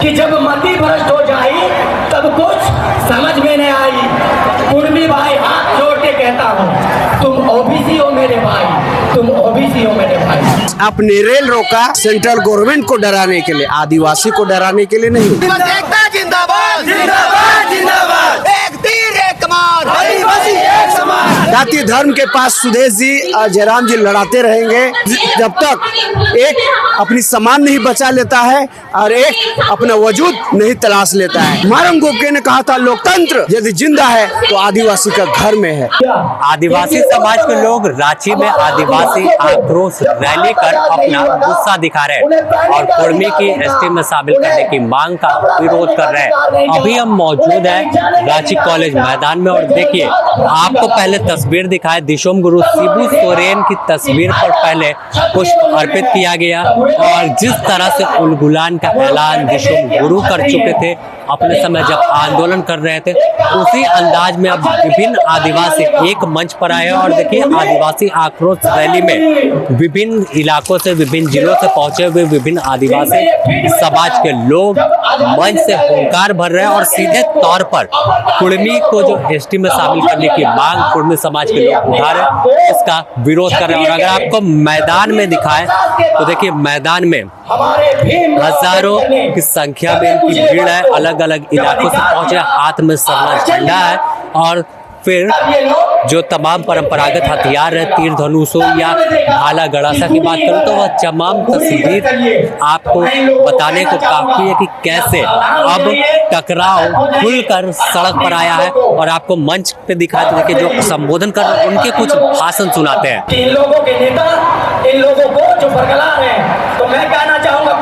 कि जब मति भ्रष्ट हो जाई तब कुछ समझ में नहीं आई। कुर्मी भाई हाथ जोड़ के कहता हूँ, तुम ओबीसी हो मेरे भाई, तुम ओबीसी हो मेरे भाई। आपने रेल रोका सेंट्रल गवर्नमेंट को डराने के लिए, आदिवासी को डराने के लिए नहीं। एकता जिंदाबाद जिंदाबाद जिंदाबाद, एक तीर एक कमान आदिवासी एक समान। जाति धर्म के पास सुदेश जी और जयराम जी लड़ाते रहेंगे जब तक एक अपनी सम्मान नहीं बचा लेता है और एक अपना वजूद नहीं तलाश लेता है। मारंग गोपके ने कहा था, लोकतंत्र यदि जिंदा है तो आदिवासी का घर में है। आदिवासी समाज के लोग रांची में आदिवासी आक्रोश रैली कर अपना गुस्सा दिखा रहे हैं और कुर्मी की एसटी में शामिल करने की मांग का विरोध कर रहे हैं। अभी हम मौजूद हैं रांची कॉलेज मैदान में और देखिए, आपको पहले तस्वीर दिखाए, दिशोम गुरु शिबू सोरेन की तस्वीर पर पहले पुष्प अर्पित किया गया और जिस तरह से उलगुलान का ऐलान दिशोम गुरु कर चुके थे अपने समय जब आंदोलन कर रहे थे, उसी अंदाज में अब विभिन्न आदिवासी एक मंच पर आए और देखिए, आदिवासी आक्रोश रैली में विभिन्न इलाकों से, विभिन्न जिलों से पहुंचे हुए विभिन्न आदिवासी समाज के लोग मंच से हुंकार भर रहे हैं और सीधे तौर पर कुर्मी को जो एसटी में शामिल करने की मांग कुर्मी समाज के लोग उठा रहे हैं, इसका विरोध कर रहे हैं। और अगर आपको मैदान में दिखाएं तो देखिए, मैदान में हजारों की संख्या में इनकी भीड़ है, अलग अलग इलाकों से पहुंचे, हाथ में सरना झंडा है और फिर जो तमाम परंपरागत हथियार है, तीर धनुष हो या भाला गड़ासा की बात करूं तो वह तमाम तस्वीर आपको बताने को काफी है कि कैसे अब टकराव खुलकर सड़क पर आया है और आपको मंच पे दिखाते हैं कि जो संबोधन कर रहे हैं उनके कुछ भाषण सुनाते हैं। इन लोगों के नेता इन लोगों को जो बरगला रहे हैं, तो मैं कहना चाहूंगा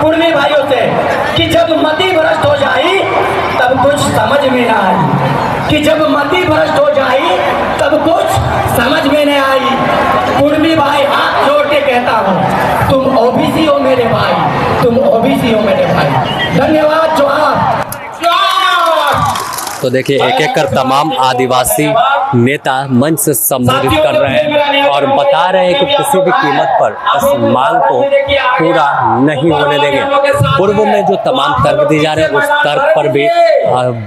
कुर्मी भाइयों से कि जब मति भ्रष्ट हो जाई तब कुछ समझ में ना आई, कि जब मति भ्रष्ट हो जाई तब कुछ समझ में नहीं आई। कुर्मी भाई हाथ जोड़ के कहता हूँ, तुम ओबीसी हो मेरे भाई, तुम ओबीसी हो मेरे भाई। धन्यवाद। जोहार। तो देखिए, एक एक कर तमाम आदिवासी नेता मंच से संबोधित कर रहे हैं और बता रहे हैं कि किसी भी कीमत पर इस मांग को पूरा नहीं होने देंगे। पूर्व में जो तमाम तर्क दिए जा रहे हैं उस तर्क पर भी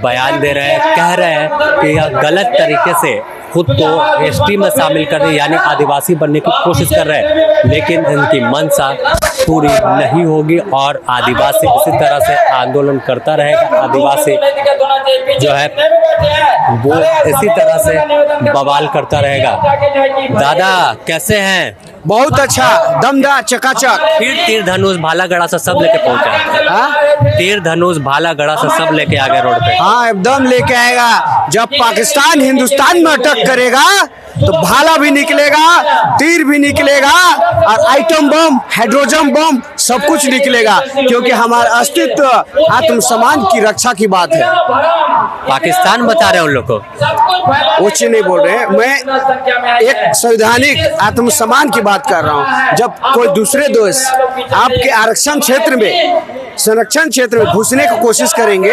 बयान दे रहे हैं, कह रहे हैं कि यह गलत तरीके से खुद को एसटी में शामिल करने यानी आदिवासी बनने की कोशिश कर रहे हैं, लेकिन इनकी मंशा पूरी नहीं होगी और आदिवासी इसी तरह से आंदोलन करता रहेगा। आदिवासी जो है वो इसी तरह से बवाल करता रहेगा। दादा कैसे हैं? बहुत अच्छा, दमदार, चकाचक। फिर तीर धनुष भाला गड़ासा सब लेके पहुंचा। तीर धनुष भाला गड़ासा सब लेके आ गए रोड पे। हाँ, एकदम लेके आएगा। जब पाकिस्तान हिंदुस्तान में अटैक करेगा तो भाला भी निकलेगा, तीर भी निकलेगा और आइटम बम, हाइड्रोजन बम सब कुछ निकलेगा, क्योंकि हमारा अस्तित्व आत्मसम्मान की रक्षा की बात है। पाकिस्तान बता रहे हैं उन लोग को, वो चीज नहीं बोल रहे हैं। मैं एक संवैधानिक आत्मसम्मान की बात कर रहा हूँ। जब कोई दूसरे देश आपके आरक्षण क्षेत्र में, संरक्षण क्षेत्र में घुसने की कोशिश करेंगे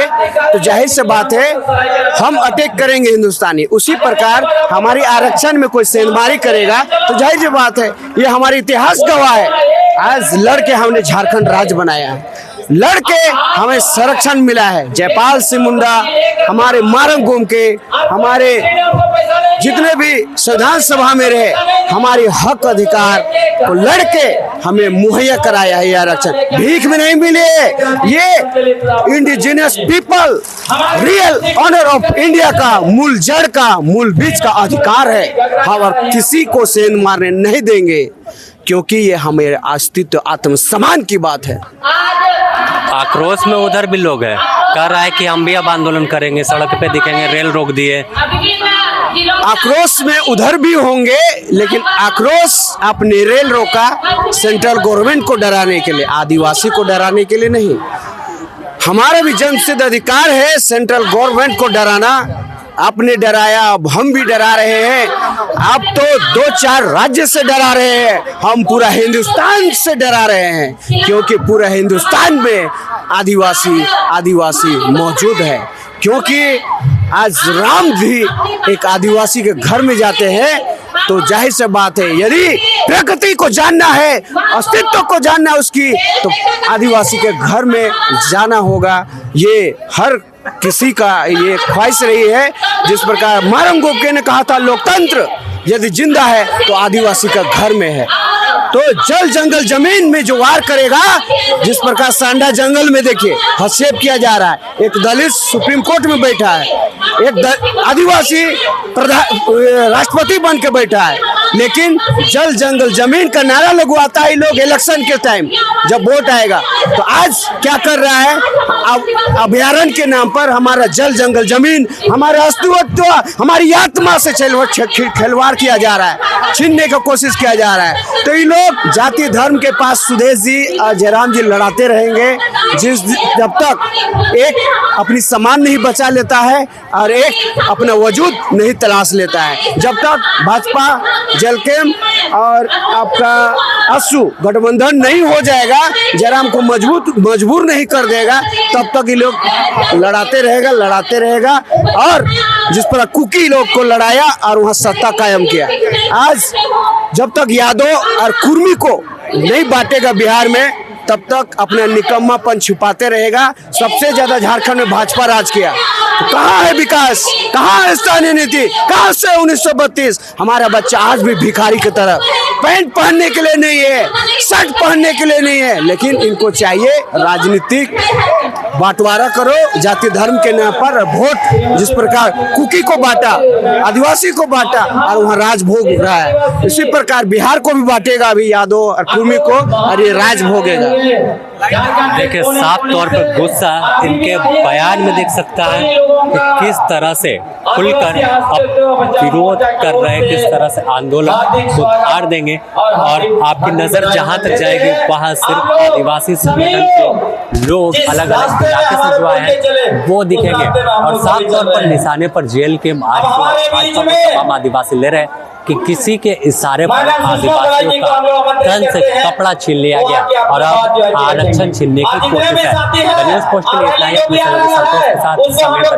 तो जाहिर सी बात है हम अटैक करेंगे हिंदुस्तानी। उसी प्रकार हमारी आरक्षण में कोई सेंधमारी करेगा तो जाहिर सी बात है, ये हमारी इतिहास गवाह है। आज लड़के हमने झारखंड राज्य बनाया है, लड़के हमें संरक्षण मिला है। जयपाल सिंह मुंडा, हमारे मारंग गोमके, हमारे जितने भी संविधान सभा में रहे, हमारे हक अधिकार को लड़के हमें मुहैया कराया है। ये आरक्षण भीख में नहीं मिले, ये indigenous people real owner of India का मूल जड़ का, मूल बीज का अधिकार है। हम और किसी को सेंध मारने नहीं देंगे, क्योंकि ये हमारे अस्तित्व आत्मसम्मान की बात है। आक्रोश में उधर भी लोग हैं, कह रहा है कि हम भी अब आंदोलन करेंगे, सड़क पे दिखेंगे, रेल रोक दिए। आक्रोश में उधर भी होंगे, लेकिन आक्रोश अपने रेल रोका सेंट्रल गवर्नमेंट को डराने के लिए, आदिवासी को डराने के लिए नहीं। हमारा भी जन्मसिद्ध अधिकार है सेंट्रल गवर्नमेंट को डराना। आपने डराया, अब हम भी डरा रहे हैं। आप तो 2-4 राज्य से डरा रहे हैं, हम पूरा हिंदुस्तान से डरा रहे हैं, क्योंकि पूरा हिंदुस्तान में आदिवासी मौजूद है। क्योंकि आज राम भी एक आदिवासी के घर में जाते हैं तो जाहिर सी बात है, यदि प्रकृति को जानना है, अस्तित्व को जानना है उसकी, तो आदिवासी के घर में जाना होगा। ये हर किसी का ये ख्वाहिश रही है। जिस प्रकार मारंग गोपके ने कहा था, लोकतंत्र यदि जिंदा है तो आदिवासी का घर में है। तो जल जंगल जमीन में जो वार करेगा, जिस प्रकार सांडा जंगल में देखिए हस्तक्षेप किया जा रहा है, एक दलित सुप्रीम कोर्ट में बैठा है, एक आदिवासी राष्ट्रपति बन के बैठा है, लेकिन जल जंगल जमीन का नारा लगवाता है लोग इलेक्शन के टाइम जब वोट आएगा। तो आज क्या कर रहा है, अभयारण्य के नाम पर हमारा जल जंगल जमीन, हमारा अस्तित्व, हमारी आत्मा से खिलवाड़ किया जा रहा है, छीनने का कोशिश किया जा रहा है। तो ये लोग जाति धर्म के पास सुदेश जी और जयराम जी लड़ाते रहेंगे, जब तक एक अपनी सम्मान नहीं बचा लेता है और एक अपना वजूद नहीं तलाश लेता है। जब तक भाजपा जलकेम और आपका असू गठबंधन नहीं हो जाएगा, जयराम को मजबूर नहीं कर देगा, तब तक ये लोग लड़ाते रहेगा। और जिस पर कुकी लोग को लड़ाया और वहाँ सत्ता कायम किया। आज जब तक यादव और कुर्मी को नहीं बांटेगा बिहार में, तब तक अपना निकम्मापन छुपाते रहेगा। सबसे ज्यादा झारखंड में भाजपा राज किया, तो कहाँ है विकास, कहाँ है स्थानीय नीति, कहाँ से 1932? हमारा बच्चा आज भी भिखारी की तरह, पैंट पहनने के लिए नहीं है, शर्ट पहनने के लिए नहीं है, लेकिन इनको चाहिए राजनीतिक बंटवारा करो, जाति धर्म के नाम पर वोट। जिस प्रकार कुकी को बांटा, आदिवासी को बांटा और वहाँ राज भोग रहा है, इसी प्रकार बिहार को भी बांटेगा अभी यादव और कुर्मी को, और ये राज भोगेगा। देखिए, साफ तौर पर गुस्सा इनके बयान में दिख सकता है कि किस तरह से खुलकर अब विरोध कर रहे हैं, किस तरह से आंदोलन सुधार देंगे। और आपकी नजर जहां तक जाएगी वहां सिर्फ आदिवासी संगठन के लोग अलग अलग इलाके से जो आए हैं वो दिखेंगे। और साफ तौर पर निशाने पर जेल के तमाम आदिवासी ले रहे हैं कि किसी के इशारे पर आदिवासियों का तन से कपड़ा छीन लिया गया और अब आरक्षण छीनने की कोशिश है। न्यूज़ पोस्ट के लिए इतना ही। अपने संतोष के साथ समय पर